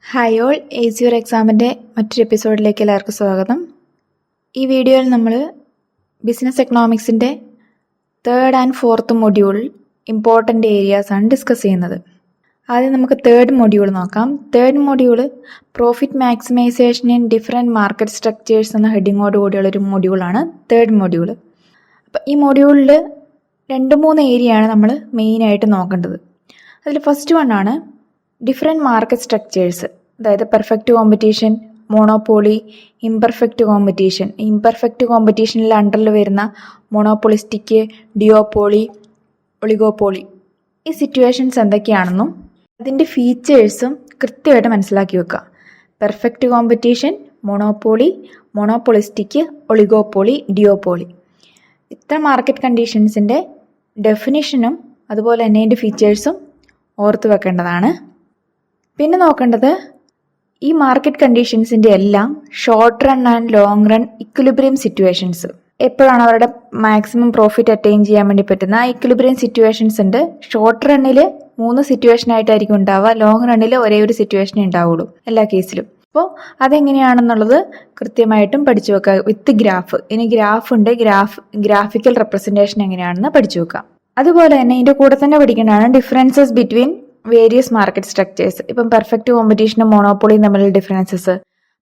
Hi all, ACUR എക്സാമിൻ്റെ മറ്റൊരു എപ്പിസോഡിലേക്ക് എല്ലാവർക്കും സ്വാഗതം. ഈ വീഡിയോയിൽ നമ്മൾ ബിസിനസ് എക്കണോമിക്സിൻ്റെ 3rd and 4th module important areas ആണ് ഡിസ്കസ് ചെയ്യുന്നത്. ആദ്യം നമുക്ക് 3rd മൊഡ്യൂൾ നോക്കാം. 3rd module profit maximisation in different market structures എന്ന ഹെഡിങ്ങോട് കൂടിയുള്ളൊരു മൊഡ്യൂളാണ് 3rd മൊഡ്യൂൾ. അപ്പം ഈ മൊഡ്യൂളിൽ 2-3 ഏരിയയാണ് നമ്മൾ മെയിനായിട്ട് നോക്കേണ്ടത്. അതിൽ ഫസ്റ്റ് വണ്ണാണ് ഡിഫറെൻറ്റ് മാർക്കറ്റ് സ്ട്രക്ചേഴ്സ്, അതായത് perfect competition, monopoly, imperfect competition. Imperfect കോമ്പറ്റീഷനിൽ അണ്ടറിൽ വരുന്ന മോണോപോളിസ്റ്റിക്, ഡിയോപോളി, ഒളിഗോപോളി, ഈ സിറ്റുവേഷൻസ് എന്തൊക്കെയാണെന്നും അതിൻ്റെ ഫീച്ചേഴ്സും കൃത്യമായിട്ട് മനസ്സിലാക്കി വെക്കുക. Perfect competition, monopoly, monopolistic, oligopoly, duopoly, ഇത്ര മാർക്കറ്റ് കണ്ടീഷൻസിൻ്റെ ഡെഫിനിഷനും അതുപോലെ തന്നെ അതിൻ്റെ ഫീച്ചേഴ്സും ഓർത്ത് വെക്കേണ്ടതാണ്. പിന്നെ നോക്കേണ്ടത് ഈ മാർക്കറ്റ് കണ്ടീഷൻസിൻ്റെ എല്ലാം short run and long run equilibrium situations. എപ്പോഴാണ് അവരുടെ മാക്സിമം പ്രോഫിറ്റ് അറ്റൈൻ ചെയ്യാൻ വേണ്ടി പറ്റുന്ന ഇക്വിലിബ്രിയം സിറ്റുവേഷൻസ് ഉണ്ട്. ഷോർട്ട് റണ്ണിൽ 3 സിറ്റുവേഷൻ ആയിട്ടായിരിക്കും ഉണ്ടാവുക, ലോങ് റണ്ണിൽ ഒരേ ഒരു സിറ്റുവേഷനേ ഉണ്ടാവുള്ളൂ എല്ലാ കേസിലും. അപ്പോൾ അതെങ്ങനെയാണെന്നുള്ളത് കൃത്യമായിട്ടും പഠിച്ചു വെക്കുക വിത്ത് ഗ്രാഫ്. ഇനി ഗ്രാഫ് ഉണ്ട്, ഗ്രാഫിക്കൽ റെപ്രസെൻറ്റേഷൻ എങ്ങനെയാണെന്ന് പഠിച്ചു വെക്കാം. അതുപോലെ തന്നെ ഇതിൻ്റെ കൂടെ തന്നെ പഠിക്കേണ്ടതാണ് differences between various market structures. ഇപ്പം പെർഫെക്റ്റ് കോമ്പറ്റീഷനും മോണോപോളിയും തമ്മിലുള്ള ഡിഫറൻസസ്,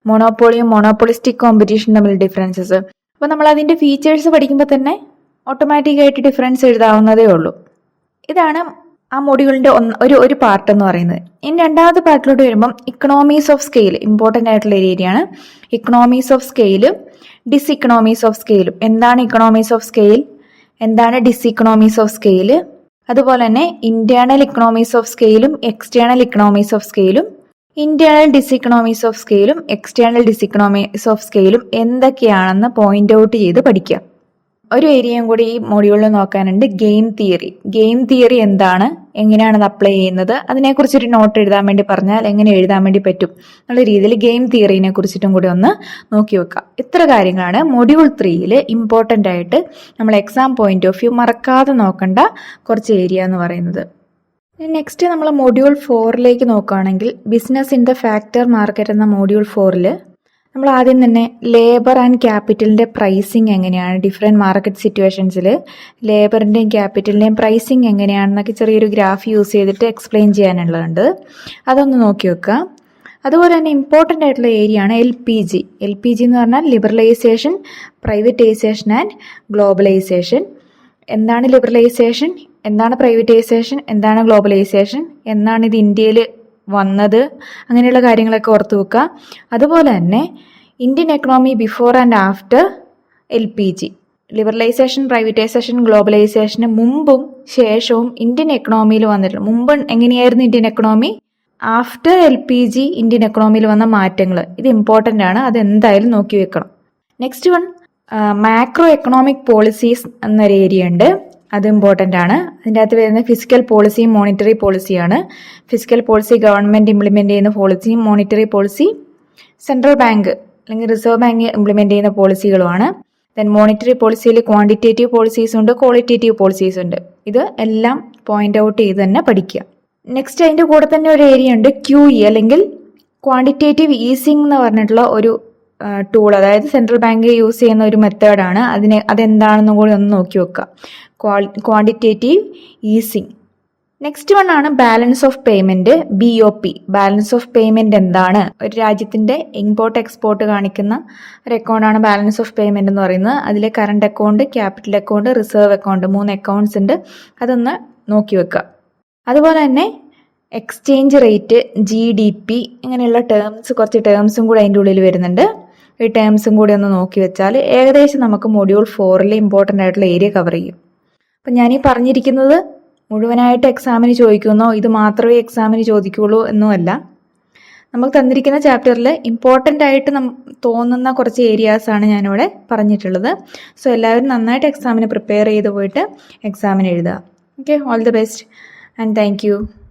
മോണോപോളിയും മോണോപോളിസ്റ്റിക് കോമ്പറ്റീഷനും തമ്മിലുള്ള ഡിഫറൻസസ്. അപ്പോൾ നമ്മൾ അതിൻ്റെ ഫീച്ചേഴ്സ് പഠിക്കുമ്പോൾ തന്നെ ഓട്ടോമാറ്റിക്കായിട്ട് ഡിഫറൻസ് എഴുതാവുന്നതേ ഉള്ളൂ. ഇതാണ് ആ മൊഡ്യൂളിൻ്റെ ഒരു പാർട്ട് എന്ന് പറയുന്നത്. ഇനി രണ്ടാമത്തെ പാർട്ടിലോട്ട് വരുമ്പം ഇക്കണോമീസ് ഓഫ് സ്കെയിൽ ഇമ്പോർട്ടൻ്റ് ആയിട്ടുള്ള ഒരു ഏരിയയാണ്. ഇക്കണോമീസ് ഓഫ് സ്കെയിലും ഡിസ്ഇക്കണോമീസ് ഓഫ് സ്കെയിലും. എന്താണ് ഇക്കണോമീസ് ഓഫ് സ്കെയിൽ, എന്താണ് ഡിസ്ഇക്കണോമീസ് ഓഫ് സ്കെയിൽ, അതുപോലെ തന്നെ ഇന്റേണൽ ഇക്കണോമീസ് ഓഫ് സ്കെയിലും എക്സ്റ്റേണൽ ഇക്കണോമീസ് ഓഫ് സ്കെയിലും, ഇന്റേണൽ ഡിസ്ഇക്കണോമീസ് ഓഫ് സ്കെയിലും എക്സ്റ്റേണൽ ഡിസ്ഇക്കണോമീസ് ഓഫ് സ്കെയിലും എന്തൊക്കെയാണെന്ന് പോയിന്റ് ഔട്ട് ചെയ്ത് പഠിക്കുക. ഒരു ഏരിയയും കൂടി ഈ മൊഡ്യൂളിൽ നോക്കാനുണ്ട്, ഗെയിം തിയറി. ഗെയിം തിയറി എന്താണ്, എങ്ങനെയാണ് അത് അപ്ലൈ ചെയ്യുന്നത്, അതിനെക്കുറിച്ചൊരു നോട്ട് എഴുതാൻ വേണ്ടി പറഞ്ഞാൽ എങ്ങനെ എഴുതാൻ വേണ്ടി പറ്റും എന്നുള്ള രീതിയിൽ ഗെയിം തിയറിനെ കുറിച്ചിട്ടും കൂടി ഒന്ന് നോക്കി വെക്കാം. ഇത്ര കാര്യങ്ങളാണ് മൊഡ്യൂൾ 3യിൽ ഇമ്പോർട്ടൻ്റ് ആയിട്ട് നമ്മൾ എക്സാം പോയിന്റ് ഓഫ് വ്യൂ മറക്കാതെ നോക്കേണ്ട കുറച്ച് ഏരിയ എന്ന് പറയുന്നത്. നെക്സ്റ്റ് നമ്മൾ മൊഡ്യൂൾ 4ലേക്ക് നോക്കുകയാണെങ്കിൽ business in the factor market എന്ന മൊഡ്യൂൾ 4ൽ നമ്മൾ ആദ്യം തന്നെ ലേബർ ആൻഡ് ക്യാപിറ്റലിൻ്റെ പ്രൈസിങ് എങ്ങനെയാണ്, ഡിഫറെൻറ്റ് മാർക്കറ്റ് സിറ്റുവേഷൻസിൽ ലേബറിൻ്റെയും ക്യാപിറ്റലിൻ്റെയും പ്രൈസിങ് എങ്ങനെയാണെന്നൊക്കെ ചെറിയൊരു ഗ്രാഫ് യൂസ് ചെയ്തിട്ട് എക്സ്പ്ലെയിൻ ചെയ്യാനുള്ളതുണ്ട്. അതൊന്ന് നോക്കി വെക്കുക. അതുപോലെ തന്നെ ഇമ്പോർട്ടൻ്റ് ആയിട്ടുള്ള ഏരിയ ആണ് LPG. LPG എന്ന് പറഞ്ഞാൽ ലിബറലൈസേഷൻ, പ്രൈവറ്റൈസേഷൻ ആൻഡ് ഗ്ലോബലൈസേഷൻ. എന്താണ് ലിബറലൈസേഷൻ, എന്താണ് പ്രൈവറ്റൈസേഷൻ, എന്താണ് ഗ്ലോബലൈസേഷൻ, എന്നാണ് ഇത് ഇന്ത്യയിൽ വന്നത്, അങ്ങനെയുള്ള കാര്യങ്ങളൊക്കെ ഓർത്ത് വെക്കുക. അതുപോലെ തന്നെ Indian economy before and after LPG, liberalisation, privatisation, ഗ്ലോബലൈസേഷന് മുമ്പും ശേഷവും ഇന്ത്യൻ എക്കണോമിയിൽ വന്നിട്ടുണ്ട്. മുമ്പ് എങ്ങനെയായിരുന്നു Indian economy, after LPG Indian എക്കണോമിയിൽ വന്ന മാറ്റങ്ങൾ, ഇത് ഇമ്പോർട്ടൻ്റ് ആണ്, അത് എന്തായാലും നോക്കി വെക്കണം. Next one macro economic policies എന്നൊരു ഏരിയ ഉണ്ട്, അത് ഇമ്പോർട്ടൻ്റ് ആണ്. അതിൻ്റെ അകത്ത് വരുന്നത് ഫിസിക്കൽ പോളിസിയും മോണിറ്ററി പോളിസിയാണ്. ഫിസിക്കൽ പോളിസി ഗവൺമെൻറ് ഇംപ്ലിമെൻ്റ് ചെയ്യുന്ന പോളിസിയും മോണിറ്ററി പോളിസി സെൻട്രൽ ബാങ്ക് അല്ലെങ്കിൽ റിസർവ് ബാങ്ക് ഇംപ്ലിമെൻ്റ് ചെയ്യുന്ന പോളിസികളുമാണ്. ദെൻ മോണിറ്ററി പോളിസിയിൽ ക്വാണ്ടിറ്റേറ്റീവ് പോളിസീസ് ഉണ്ട്, ക്വാളിറ്റേറ്റീവ് പോളിസീസ് ഉണ്ട്. ഇത് എല്ലാം പോയിന്റ് ഔട്ട് ചെയ്ത് തന്നെ പഠിക്കുക. നെക്സ്റ്റ് അതിൻ്റെ കൂടെ തന്നെ ഒരു ഏരിയ ഉണ്ട് QE അല്ലെങ്കിൽ ക്വാണ്ടിറ്റേറ്റീവ് ഈസിങ് എന്ന് പറഞ്ഞിട്ടുള്ള ഒരു ടൂൾ, അതായത് സെൻട്രൽ ബാങ്ക് യൂസ് ചെയ്യുന്ന ഒരു മെത്തേഡാണ്. അതെന്താണെന്നും കൂടി ഒന്ന് നോക്കി വെക്കുക, ക്വാണ്ടിറ്റേറ്റീവ് ഈസിങ്. നെക്സ്റ്റ് വൺ ആണ് balance of payment, BOP. Balance of payment എന്താണ്, ഒരു രാജ്യത്തിന്റെ ഇമ്പോർട്ട് എക്സ്പോർട്ട് കാണിക്കുന്ന ഒരു അക്കൗണ്ടാണ് ബാലൻസ് ഓഫ് പേയ്മെന്റ് എന്ന് പറയുന്നത്. അതിൽ current account, capital account, reserve account, 3 accounts ഉണ്ട്, അതൊന്ന് നോക്കി വെക്കുക. അതുപോലെ തന്നെ എക്സ്ചേഞ്ച് റേറ്റ്, GDP, ഇങ്ങനെയുള്ള കുറച്ച് ടേംസും കൂടി അതിൻ്റെ ഉള്ളിൽ വരുന്നുണ്ട്. ഈ ടേംസും കൂടി ഒന്ന് നോക്കി വെച്ചാൽ ഏകദേശം നമുക്ക് മൊഡ്യൂൾ 4ൽ ഇമ്പോർട്ടൻ്റ് ആയിട്ടുള്ള ഏരിയ കവർ ചെയ്യും. അപ്പം ഞാനീ പറഞ്ഞിരിക്കുന്നത് മുഴുവനായിട്ട് എക്സാമിന് ചോദിക്കുന്നോ ഇത് മാത്രമേ എക്സാമിന് ചോദിക്കുകയുള്ളൂ എന്നുമല്ല. നമുക്ക് തന്നിരിക്കുന്ന ചാപ്റ്ററിൽ ഇമ്പോർട്ടൻ്റ് ആയിട്ട് തോന്നുന്ന കുറച്ച് ഏരിയാസാണ് ഞാനിവിടെ പറഞ്ഞിട്ടുള്ളത്. സോ എല്ലാവരും നന്നായിട്ട് എക്സാമിന് പ്രിപ്പയർ ചെയ്ത് പോയിട്ട് എക്സാമിന് എഴുതുക. Okay, all the best and thank you.